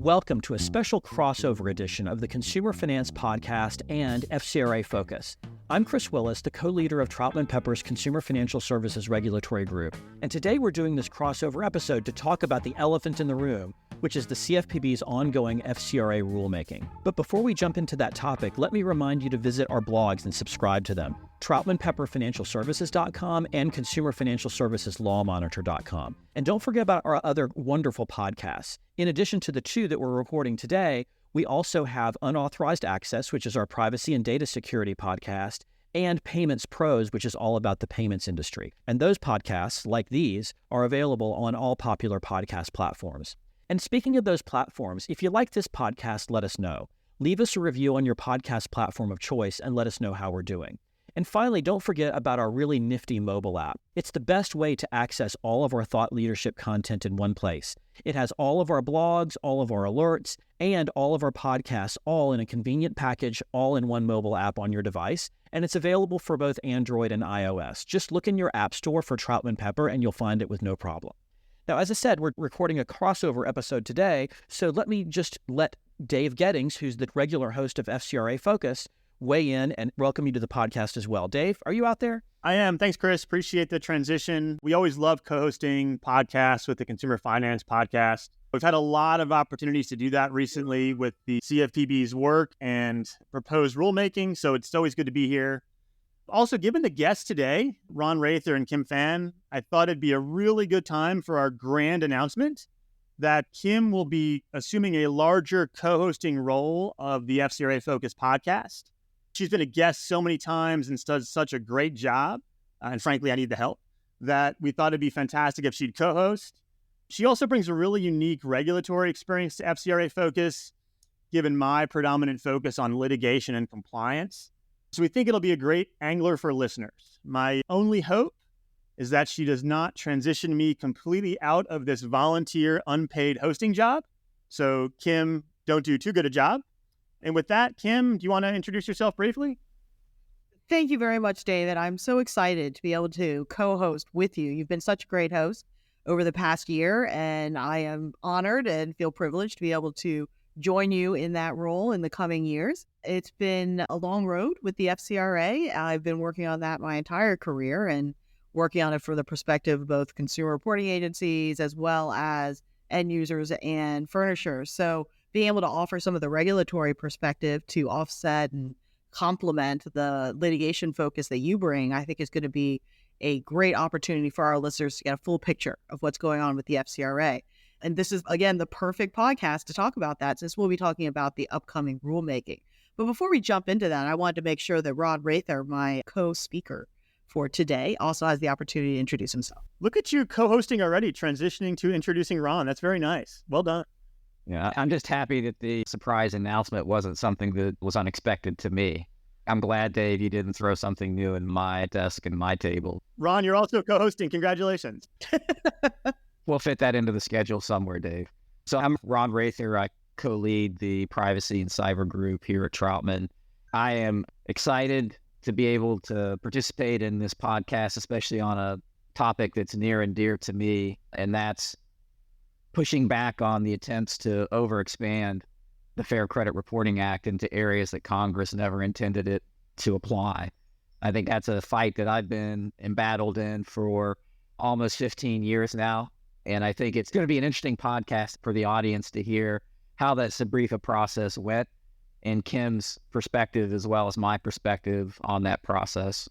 Welcome to a special crossover edition of the Consumer Finance Podcast and FCRA Focus. I'm Chris Willis, the co-leader of Troutman Pepper's Consumer Financial Services Regulatory Group, and today we're doing this crossover episode to talk about the elephant in the room, which is the CFPB's ongoing FCRA rulemaking. But before we jump into that topic, let me remind you to visit our blogs and subscribe to them, TroutmanPepperFinancialServices.com and ConsumerFinancialServicesLawMonitor.com. And don't forget about our other wonderful podcasts. In addition to the two that we're recording today, we also have Unauthorized Access, which is our privacy and data security podcast, and Payments Pros, which is all about the payments industry. And those podcasts, like these, are available on all popular podcast platforms. And speaking of those platforms, if you like this podcast, let us know. Leave us a review on your podcast platform of choice and let us know how we're doing. And finally, don't forget about our really nifty mobile app. It's the best way to access all of our thought leadership content in one place. It has all of our blogs, all of our alerts, and all of our podcasts all in a convenient package, all in one mobile app on your device. And it's available for both Android and iOS. Just look in your app store for Troutman Pepper and you'll find it with no problem. Now, as I said, we're recording a crossover episode today, so let me just let Dave Gettings, who's the regular host of FCRA Focus, weigh in and welcome you to the podcast as well. Dave, are you out there? I am. Thanks, Chris. Appreciate the transition. We always love co-hosting podcasts with the Consumer Finance Podcast. We've had a lot of opportunities to do that recently with the CFPB's work and proposed rulemaking, so it's always good to be here. Also, given the guests today, Ron Raether and Phan, I thought it'd be a really good time for our grand announcement that Kim will be assuming a larger co-hosting role of the FCRA Focus podcast. She's been a guest so many times and does such a great job, and frankly, I need the help, that we thought it'd be fantastic if she'd co-host. She also brings a really unique regulatory experience to FCRA Focus, given my predominant focus on litigation and compliance. So we think it'll be a great angler for listeners. My only hope is that she does not transition me completely out of this volunteer unpaid hosting job. So Kim, don't do too good a job. And with that, Kim, do you want to introduce yourself briefly? Thank you very much, David. I'm so excited to be able to co-host with you. You've been such a great host over the past year, and I am honored and feel privileged to be able to join you in that role in the coming years. It's been a long road with the FCRA. I've been working on that my entire career and working on it for the perspective of both consumer reporting agencies as well as end users and furnishers. So being able to offer some of the regulatory perspective to offset and complement the litigation focus that you bring, I think is going to be a great opportunity for our listeners to get a full picture of what's going on with the FCRA. And this is, again, the perfect podcast to talk about that, since we'll be talking about the upcoming rulemaking. But before we jump into that, I wanted to make sure that Ron Raether, my co-speaker for today, also has the opportunity to introduce himself. Look at you co-hosting already, transitioning to introducing Ron. That's very nice. Well done. Yeah, I'm just happy that the surprise announcement wasn't something that was unexpected to me. I'm glad, Dave, you didn't throw something new in my desk and my table. Ron, you're also co-hosting. Congratulations. We'll fit that into the schedule somewhere, Dave. So I'm Ron Raether. I co-lead the privacy and cyber group here at Troutman. I am excited to be able to participate in this podcast, especially on a topic that's near and dear to me, and that's pushing back on the attempts to overexpand the Fair Credit Reporting Act into areas that Congress never intended it to apply. I think that's a fight that I've been embattled in for almost 15 years now. And I think it's going to be an interesting podcast for the audience to hear how that SBREFA process went and Kim's perspective as well as my perspective on that process.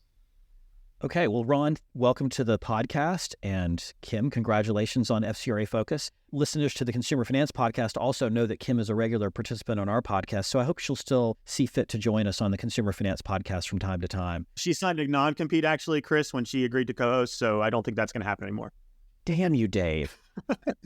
Okay, well, Ron, welcome to the podcast. And Kim, congratulations on FCRA Focus. Listeners to the Consumer Finance Podcast also know that Kim is a regular participant on our podcast, so I hope she'll still see fit to join us on the Consumer Finance Podcast from time to time. She signed a non-compete, actually, Chris, when she agreed to co-host, so I don't think that's going to happen anymore. Damn you, Dave.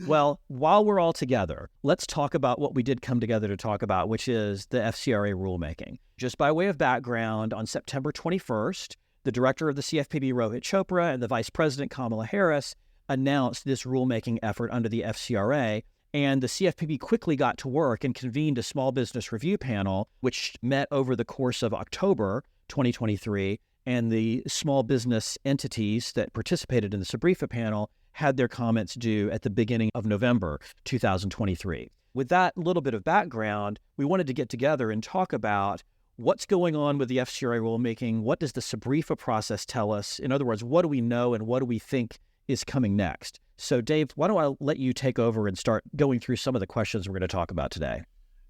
Well, while we're all together, let's talk about what we did come together to talk about, which is the FCRA rulemaking. Just by way of background, on September 21st, the director of the CFPB, Rohit Chopra, and the vice president, Kamala Harris, announced this rulemaking effort under the FCRA, and the CFPB quickly got to work and convened a small business review panel, which met over the course of October 2023, and the small business entities that participated in the SBREFA panel had their comments due at the beginning of November 2023. With that little bit of background, we wanted to get together and talk about what's going on with the FCRA rulemaking. What does the SBREFA process tell us? In other words, what do we know and what do we think is coming next? So Dave, why don't I let you take over and start going through some of the questions we're going to talk about today?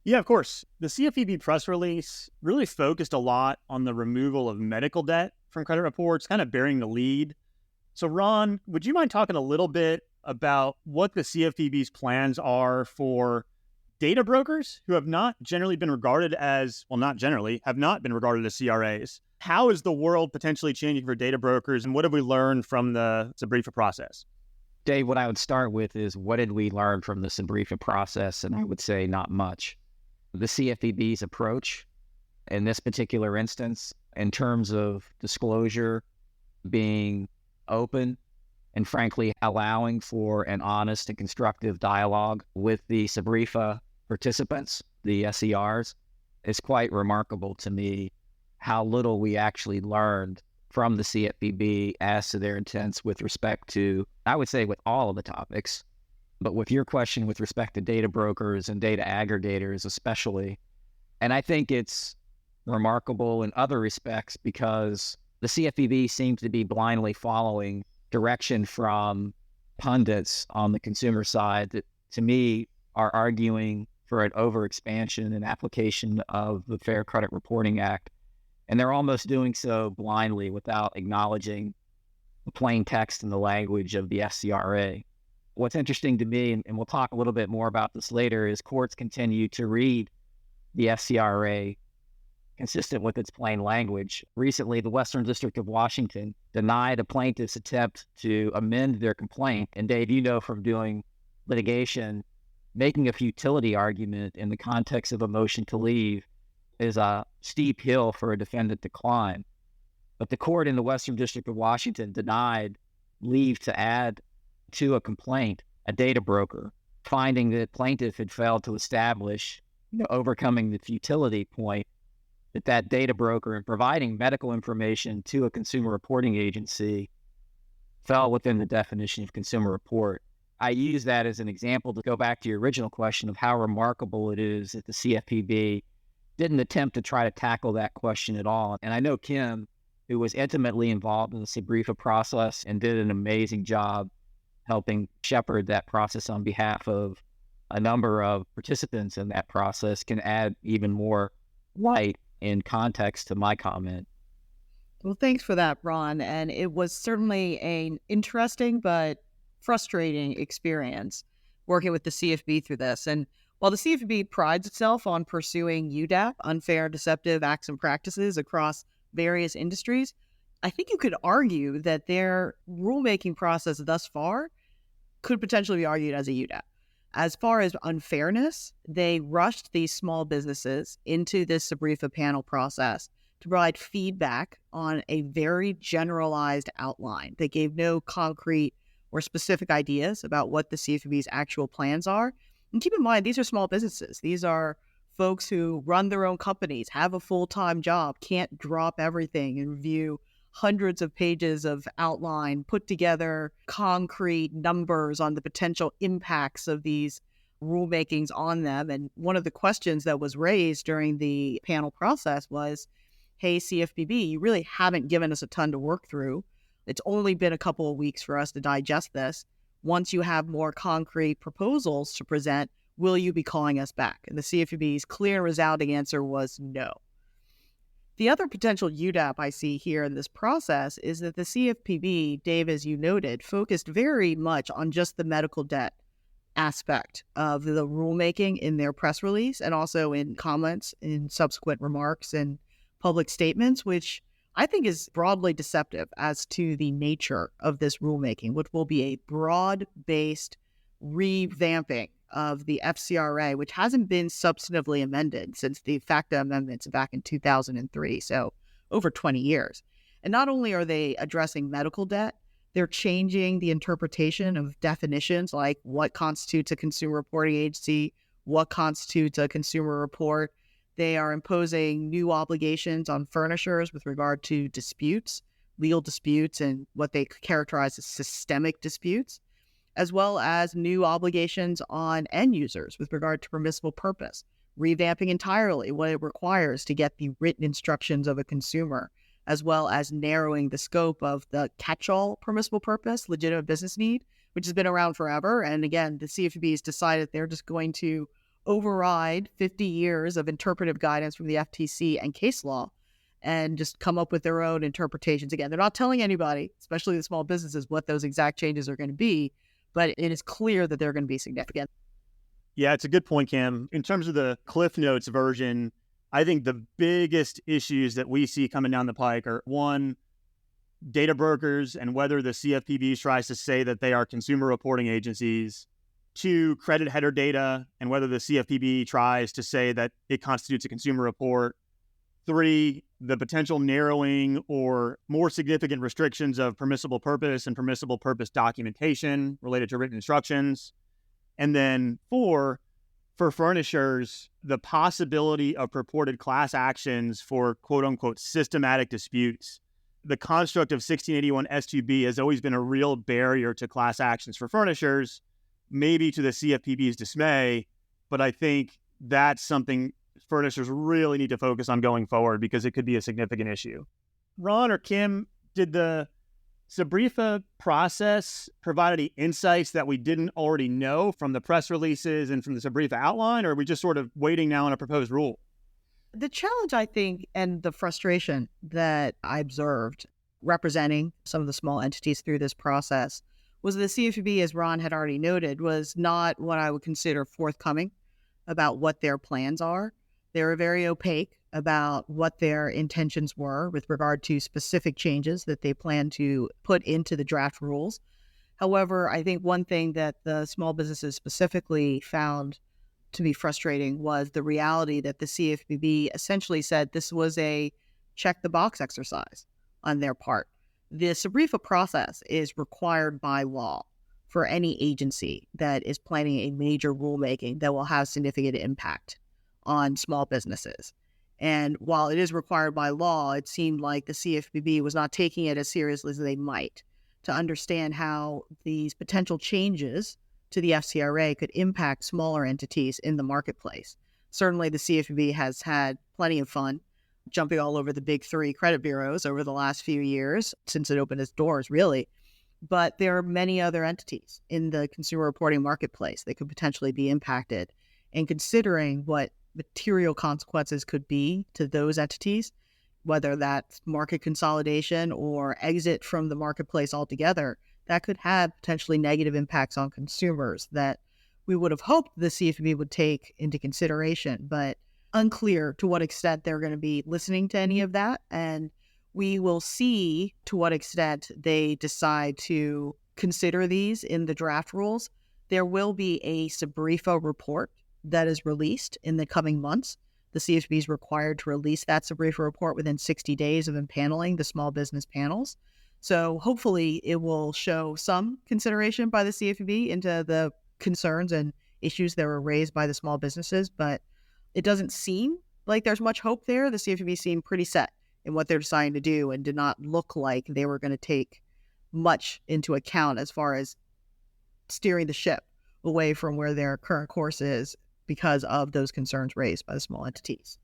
Yeah, of course. The CFPB press release really focused a lot on the removal of medical debt from credit reports, kind of bearing the lead. So Ron, would you mind talking a little bit about what the CFPB's plans are for data brokers who have not generally been regarded as, well, not generally, have not been regarded as CRAs? How is the world potentially changing for data brokers, and what have we learned from the SBREFA process? Dave, what I would start with is, what did we learn from the SBREFA process? And I would say not much. The CFPB's approach in this particular instance, in terms of disclosure, being open, and frankly, allowing for an honest and constructive dialogue with the SBREFA participants, the SERs, is quite remarkable to me how little we actually learned from the CFPB as to their intents with respect to, I would say, with all of the topics. But with your question with respect to data brokers and data aggregators especially, and I think it's remarkable in other respects because the CFPB seems to be blindly following direction from pundits on the consumer side that, to me, are arguing for an overexpansion and application of the Fair Credit Reporting Act. And they're almost doing so blindly without acknowledging the plain text and the language of the FCRA. What's interesting to me, and we'll talk a little bit more about this later, is courts continue to read the FCRA consistent with its plain language. Recently, the Western District of Washington denied a plaintiff's attempt to amend their complaint. And Dave, you know from doing litigation, making a futility argument in the context of a motion to leave is a steep hill for a defendant to climb. But the court in the Western District of Washington denied leave to add to a complaint a data broker, finding that plaintiff had failed to establish, overcoming the futility point, that data broker in providing medical information to a consumer reporting agency fell within the definition of consumer report. I use that as an example to go back to your original question of how remarkable it is that the CFPB didn't attempt to try to tackle that question at all. And I know Kim, who was intimately involved in the SBREFA process and did an amazing job helping shepherd that process on behalf of a number of participants in that process, can add even more light and context to my comment. Well, thanks for that, Ron. And it was certainly an interesting but frustrating experience working with the CFPB through this. And while the CFPB prides itself on pursuing UDAP, unfair, deceptive acts and practices across various industries, I think you could argue that their rulemaking process thus far could potentially be argued as a UDAP. As far as unfairness, they rushed these small businesses into this SBREFA panel process to provide feedback on a very generalized outline. They gave no concrete or specific ideas about what the CFPB's actual plans are. And keep in mind, these are small businesses. These are folks who run their own companies, have a full-time job, can't drop everything and review hundreds of pages of outline, put together concrete numbers on the potential impacts of these rulemakings on them. And one of the questions that was raised during the panel process was, hey, CFPB, you really haven't given us a ton to work through. It's only been a couple of weeks for us to digest this. Once you have more concrete proposals to present, will you be calling us back? And the CFPB's clear and resounding answer was no. The other potential UDAP I see here in this process is that the CFPB, Dave, as you noted, focused very much on just the medical debt aspect of the rulemaking in their press release and also in comments, in subsequent remarks and public statements, which I think is broadly deceptive as to the nature of this rulemaking, which will be a broad-based revamping of the FCRA, which hasn't been substantively amended since the FACTA amendments back in 2003, so over 20 years. And not only are they addressing medical debt, they're changing the interpretation of definitions like what constitutes a consumer reporting agency, what constitutes a consumer report. They are imposing new obligations on furnishers with regard to disputes, legal disputes, and what they characterize as systemic disputes. as well as new obligations on end users with regard to permissible purpose, revamping entirely what it requires to get the written instructions of a consumer, as well as narrowing the scope of the catch-all permissible purpose, legitimate business need, which has been around forever. And again, the CFPB has decided they're just going to override 50 years of interpretive guidance from the FTC and case law and just come up with their own interpretations. Again, they're not telling anybody, especially the small businesses, what those exact changes are going to be, but it is clear that they're going to be significant. Yeah, it's a good point, Kim. In terms of the Cliff Notes version, I think the biggest issues that we see coming down the pike are, one, data brokers and whether the CFPB tries to say that they are consumer reporting agencies. Two, credit header data and whether the CFPB tries to say that it constitutes a consumer report. Three, the potential narrowing or more significant restrictions of permissible purpose and permissible purpose documentation related to written instructions. And then four, for furnishers, the possibility of purported class actions for quote unquote systematic disputes. The construct of 1681 S2B has always been a real barrier to class actions for furnishers, maybe to the CFPB's dismay, but I think that's something furnishers really need to focus on going forward because it could be a significant issue. Ron or Kim, did the SBREFA process provide any insights that we didn't already know from the press releases and from the SBREFA outline, or are we just sort of waiting now on a proposed rule? The challenge, I think, and the frustration that I observed representing some of the small entities through this process was the CFPB, as Ron had already noted, was not what I would consider forthcoming about what their plans are. They were very opaque about what their intentions were with regard to specific changes that they plan to put into the draft rules. However, I think one thing that the small businesses specifically found to be frustrating was the reality that the CFPB essentially said this was a check the box exercise on their part. The SBREFA process is required by law for any agency that is planning a major rulemaking that will have significant impact on small businesses. And while it is required by law, it seemed like the CFPB was not taking it as seriously as they might to understand how these potential changes to the FCRA could impact smaller entities in the marketplace. Certainly, the CFPB has had plenty of fun jumping all over the big three credit bureaus over the last few years since it opened its doors, really. But there are many other entities in the consumer reporting marketplace that could potentially be impacted. And considering what material consequences could be to those entities, whether that's market consolidation or exit from the marketplace altogether, that could have potentially negative impacts on consumers that we would have hoped the CFPB would take into consideration, but unclear to what extent they're going to be listening to any of that. And we will see to what extent they decide to consider these in the draft rules. There will be a SBREFA report that is released in the coming months. The CFPB is required to release that SBREFA report within 60 days of impaneling the small business panels. So hopefully it will show some consideration by the CFPB into the concerns and issues that were raised by the small businesses, but it doesn't seem like there's much hope there. The CFPB seemed pretty set in what they're deciding to do and did not look like they were going to take much into account as far as steering the ship away from where their current course is because of those concerns raised by the small entities.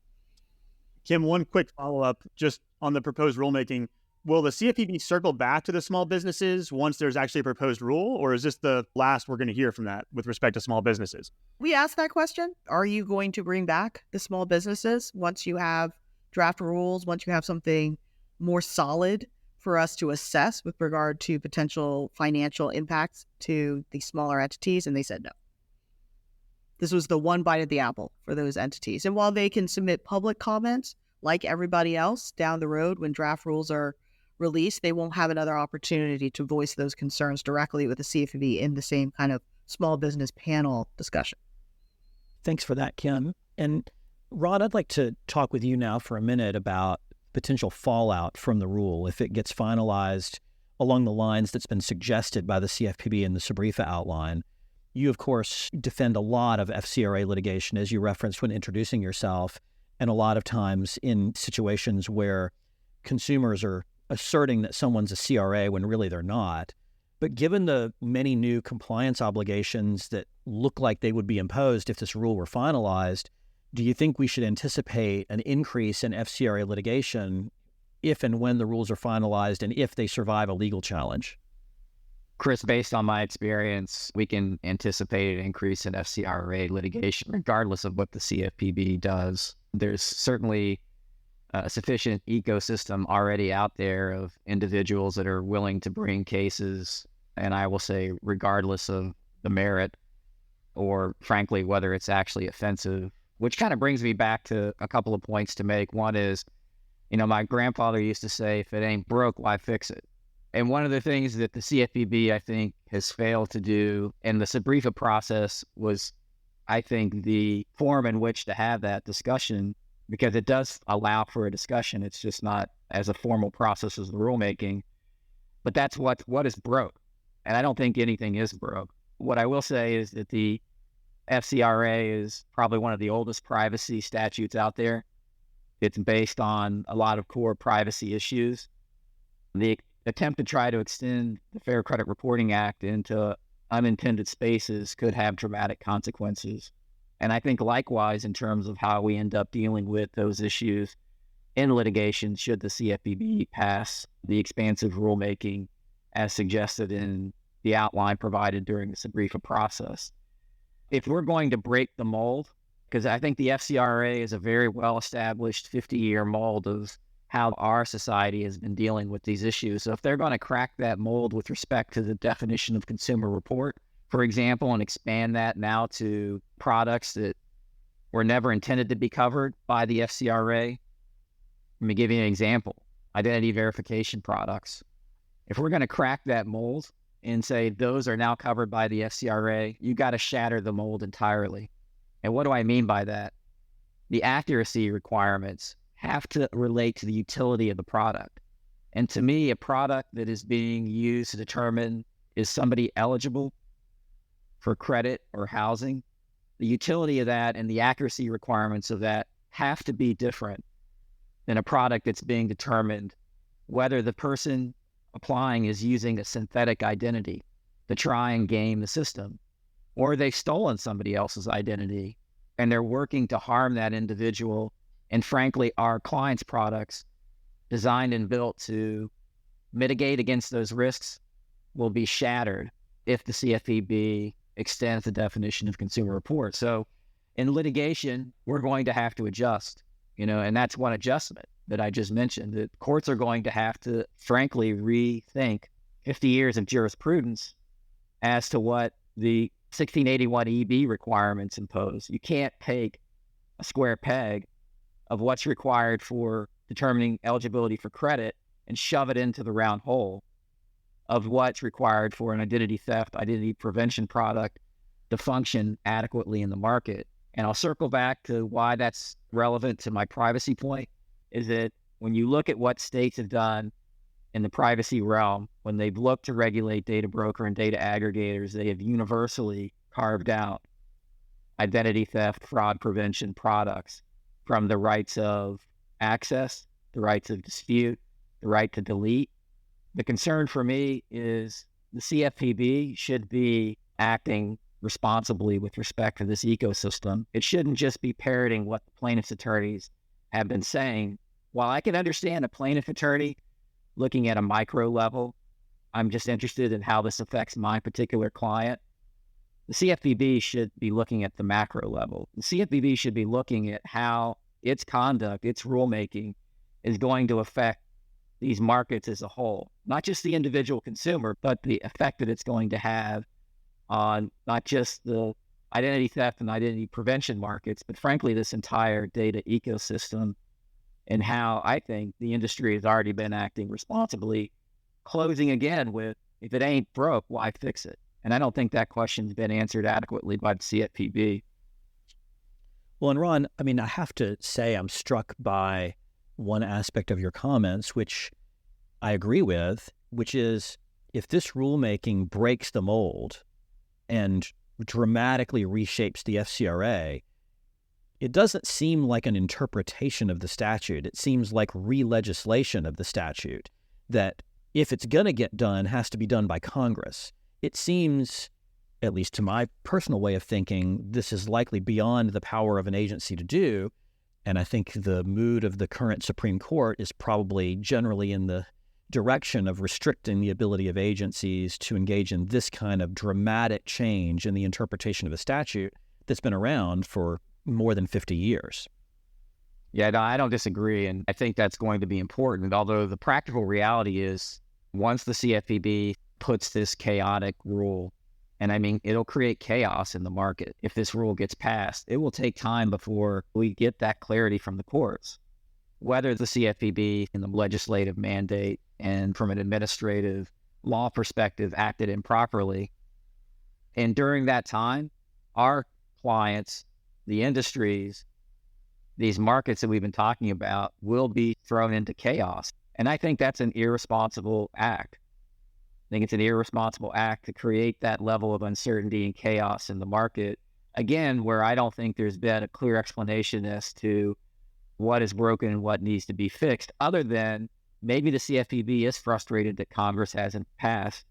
Kim, one quick follow-up just on the proposed rulemaking. Will the CFPB circle back to the small businesses once there's actually a proposed rule, or is this the last we're going to hear from that with respect to small businesses? We asked that question. Are you going to bring back the small businesses once you have draft rules, once you have something more solid for us to assess with regard to potential financial impacts to the smaller entities? And they said no. This was the one bite of the apple for those entities. And while they can submit public comments like everybody else down the road when draft rules are released, they won't have another opportunity to voice those concerns directly with the CFPB in the same kind of small business panel discussion. Thanks for that, Kim. And Rod, I'd like to talk with you now for a minute about potential fallout from the rule if it gets finalized along the lines that's been suggested by the CFPB in the SBREFA outline. You, of course, defend a lot of FCRA litigation, as you referenced when introducing yourself, and a lot of times in situations where consumers are asserting that someone's a CRA when really they're not. But given the many new compliance obligations that look like they would be imposed if this rule were finalized, do you think we should anticipate an increase in FCRA litigation if and when the rules are finalized and if they survive a legal challenge? Chris, based on my experience, we can anticipate an increase in FCRA litigation regardless of what the CFPB does. There's certainly a sufficient ecosystem already out there of individuals that are willing to bring cases, and I will say regardless of the merit or frankly whether it's actually offensive, which kind of brings me back to a couple of points to make. One is, my grandfather used to say, if it ain't broke, why fix it? And one of the things that the CFPB, I think, has failed to do, and the SBREFA process was, I think, the form in which to have that discussion, because it does allow for a discussion. It's just not as a formal process as the rulemaking. But that's what is broke. And I don't think anything is broke. What I will say is that the FCRA is probably one of the oldest privacy statutes out there. It's based on a lot of core privacy issues. The attempt to try to extend the Fair Credit Reporting Act into unintended spaces could have dramatic consequences. And I think likewise, in terms of how we end up dealing with those issues in litigation, should the CFPB pass the expansive rulemaking as suggested in the outline provided during the SBREFA process. If we're going to break the mold, because I think the FCRA is a very well-established 50-year mold of how our society has been dealing with these issues. So if they're going to crack that mold with respect to the definition of consumer report, for example, and expand that now to products that were never intended to be covered by the FCRA, let me give you an example. Identity verification products. If we're going to crack that mold and say those are now covered by the FCRA, you got to shatter the mold entirely. And what do I mean by that? The accuracy requirements have to relate to the utility of the product. And to me, a product that is being used to determine is somebody eligible for credit or housing, the utility of that and the accuracy requirements of that have to be different than a product that's being determined whether the person applying is using a synthetic identity to try and game the system, or they've stolen somebody else's identity and they're working to harm that individual. And frankly, our clients' products designed and built to mitigate against those risks will be shattered if the CFPB extends the definition of consumer report. So in litigation, we're going to have to adjust, and that's one adjustment that I just mentioned, that courts are going to have to, frankly, rethink 50 years of jurisprudence as to what the 1681 EB requirements impose. You can't take a square peg of what's required for determining eligibility for credit and shove it into the round hole of what's required for an identity theft, identity prevention product to function adequately in the market. And I'll circle back to why that's relevant to my privacy point, is that when you look at what states have done in the privacy realm, when they've looked to regulate data broker and data aggregators, they have universally carved out identity theft, fraud prevention products from the rights of access, the rights of dispute, the right to delete. The concern for me is the CFPB should be acting responsibly with respect to this ecosystem. It shouldn't just be parroting what the plaintiff's attorneys have been saying. While I can understand a plaintiff attorney looking at a micro level, I'm just interested in how this affects my particular client. The CFPB should be looking at the macro level. The CFPB should be looking at how its conduct, its rulemaking is going to affect these markets as a whole, not just the individual consumer, but the effect that it's going to have on not just the identity theft and identity prevention markets, but frankly, this entire data ecosystem, and how I think the industry has already been acting responsibly, closing again with, if it ain't broke, why fix it? And I don't think that question's been answered adequately by the CFPB. Well, and Ron, I have to say I'm struck by one aspect of your comments, which I agree with, which is if this rulemaking breaks the mold and dramatically reshapes the FCRA, it doesn't seem like an interpretation of the statute. It seems like re-legislation of the statute that if it's going to get done, has to be done by Congress. It seems, at least to my personal way of thinking, this is likely beyond the power of an agency to do. And I think the mood of the current Supreme Court is probably generally in the direction of restricting the ability of agencies to engage in this kind of dramatic change in the interpretation of a statute that's been around for more than 50 years. Yeah, no, I don't disagree. And I think that's going to be important. Although the practical reality is once the CFPB puts this chaotic rule, and I mean, it'll create chaos in the market. If this rule gets passed, it will take time before we get that clarity from the courts. Whether the CFPB in the legislative mandate and from an administrative law perspective acted improperly. And during that time, our clients, the industries, these markets that we've been talking about will be thrown into chaos. And I think that's an irresponsible act. I think it's an irresponsible act to create that level of uncertainty and chaos in the market. Again, where I don't think there's been a clear explanation as to what is broken and what needs to be fixed, other than maybe the CFPB is frustrated that Congress hasn't passed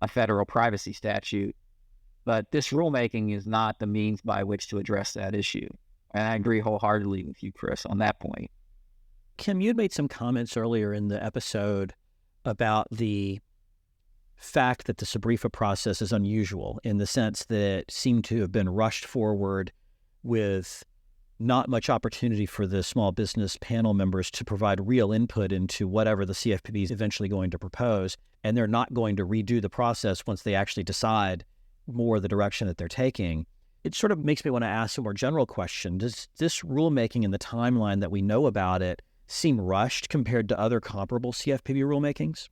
a federal privacy statute. But this rulemaking is not the means by which to address that issue. And I agree wholeheartedly with you, Chris, on that point. Kim, you had made some comments earlier in the episode about the fact that the SBREFA process is unusual in the sense that it seemed to have been rushed forward with not much opportunity for the small business panel members to provide real input into whatever the CFPB is eventually going to propose. And they're not going to redo the process once they actually decide more the direction that they're taking. It sort of makes me want to ask a more general question. Does this rulemaking and the timeline that we know about it seem rushed compared to other comparable CFPB rulemakings?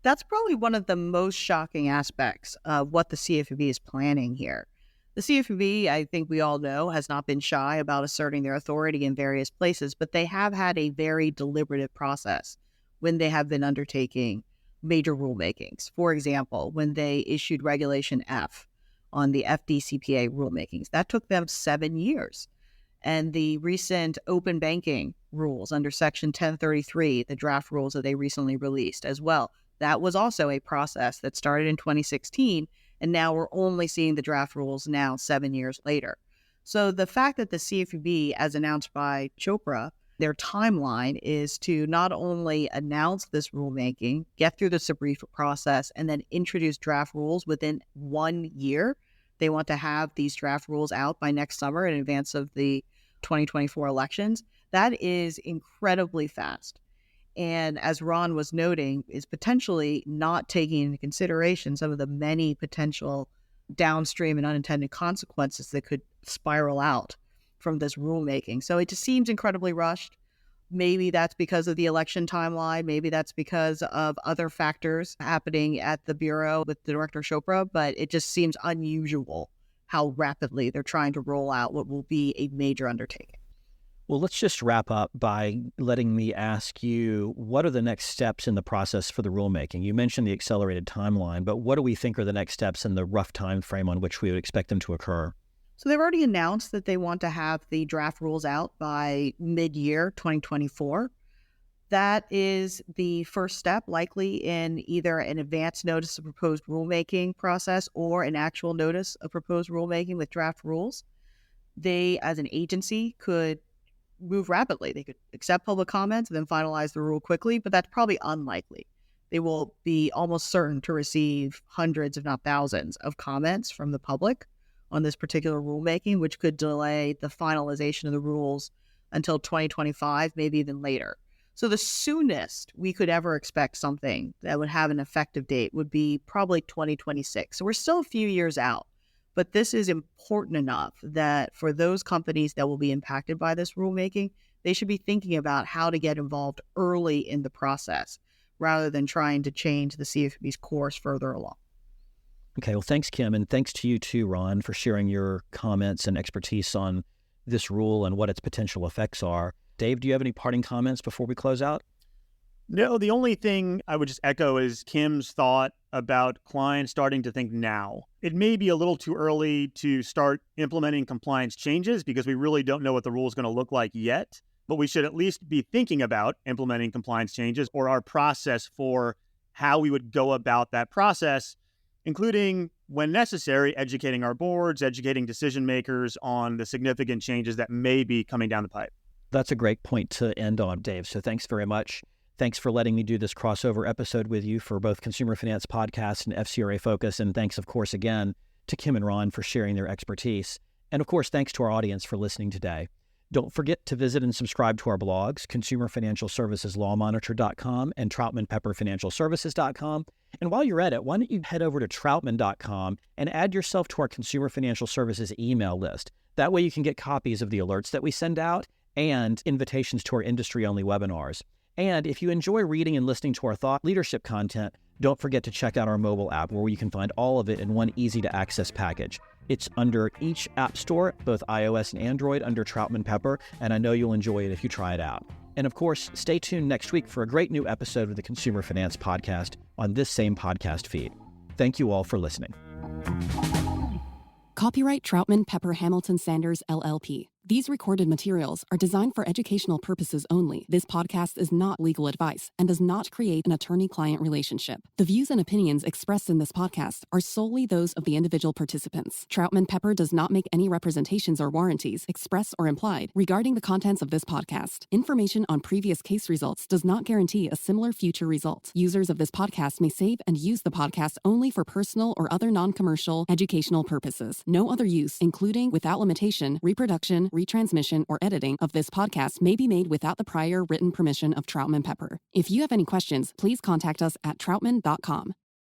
That's probably one of the most shocking aspects of what the CFPB is planning here. The CFPB, I think we all know, has not been shy about asserting their authority in various places, but they have had a very deliberative process when they have been undertaking major rulemakings. For example, when they issued Regulation F on the FDCPA rulemakings, that took them 7 years. And the recent open banking rules under Section 1033, the draft rules that they recently released as well, that was also a process that started in 2016, and now we're only seeing the draft rules now 7 years later. So the fact that the CFPB, as announced by Chopra, their timeline is to not only announce this rulemaking, get through the SBREFA process, and then introduce draft rules within 1 year. They want to have these draft rules out by next summer in advance of the 2024 elections. That is incredibly fast. And as Ron was noting, is potentially not taking into consideration some of the many potential downstream and unintended consequences that could spiral out from this rulemaking. So it just seems incredibly rushed. Maybe that's because of the election timeline. Maybe that's because of other factors happening at the Bureau with Director Chopra, but it just seems unusual how rapidly they're trying to roll out what will be a major undertaking. Well, let's just wrap up by letting me ask you, what are the next steps in the process for the rulemaking? You mentioned the accelerated timeline, but what do we think are the next steps in the rough time frame on which we would expect them to occur? So they've already announced that they want to have the draft rules out by mid-year 2024. That is the first step, likely in either an advance notice of proposed rulemaking process or an actual notice of proposed rulemaking with draft rules. They, as an agency, could move rapidly. They could accept public comments and then finalize the rule quickly, but that's probably unlikely. They will be almost certain to receive hundreds, if not thousands, of comments from the public on this particular rulemaking, which could delay the finalization of the rules until 2025, maybe even later. So the soonest we could ever expect something that would have an effective date would be probably 2026. So we're still a few years out. But this is important enough that for those companies that will be impacted by this rulemaking, they should be thinking about how to get involved early in the process rather than trying to change the CFPB's course further along. Okay, well, thanks, Kim, and thanks to you too, Ron, for sharing your comments and expertise on this rule and what its potential effects are. Dave, do you have any parting comments before we close out? No, the only thing I would just echo is Kim's thought about clients starting to think now. It may be a little too early to start implementing compliance changes because we really don't know what the rule is going to look like yet, but we should at least be thinking about implementing compliance changes or our process for how we would go about that process, including, when necessary, educating our boards, educating decision makers on the significant changes that may be coming down the pipe. That's a great point to end on, Dave. So thanks very much. Thanks for letting me do this crossover episode with you for both Consumer Finance Podcast and FCRA Focus. And thanks, of course, again to Kim and Ron for sharing their expertise. And of course, thanks to our audience for listening today. Don't forget to visit and subscribe to our blogs, consumerfinancialserviceslawmonitor.com and troutmanpepperfinancialservices.com. And while you're at it, why don't you head over to troutman.com and add yourself to our Consumer Financial Services email list. That way you can get copies of the alerts that we send out and invitations to our industry-only webinars. And if you enjoy reading and listening to our thought leadership content, don't forget to check out our mobile app where you can find all of it in one easy-to-access package. It's under each app store, both iOS and Android, under Troutman Pepper, and I know you'll enjoy it if you try it out. And of course, stay tuned next week for a great new episode of the Consumer Finance Podcast on this same podcast feed. Thank you all for listening. Copyright Troutman Pepper Hamilton Sanders, LLP. These recorded materials are designed for educational purposes only. This podcast is not legal advice and does not create an attorney-client relationship. The views and opinions expressed in this podcast are solely those of the individual participants. Troutman Pepper does not make any representations or warranties, express or implied, regarding the contents of this podcast. Information on previous case results does not guarantee a similar future result. Users of this podcast may save and use the podcast only for personal or other non-commercial educational purposes. No other use, including, without limitation, reproduction, retransmission, or editing of this podcast may be made without the prior written permission of Troutman Pepper. If you have any questions, please contact us at troutman.com.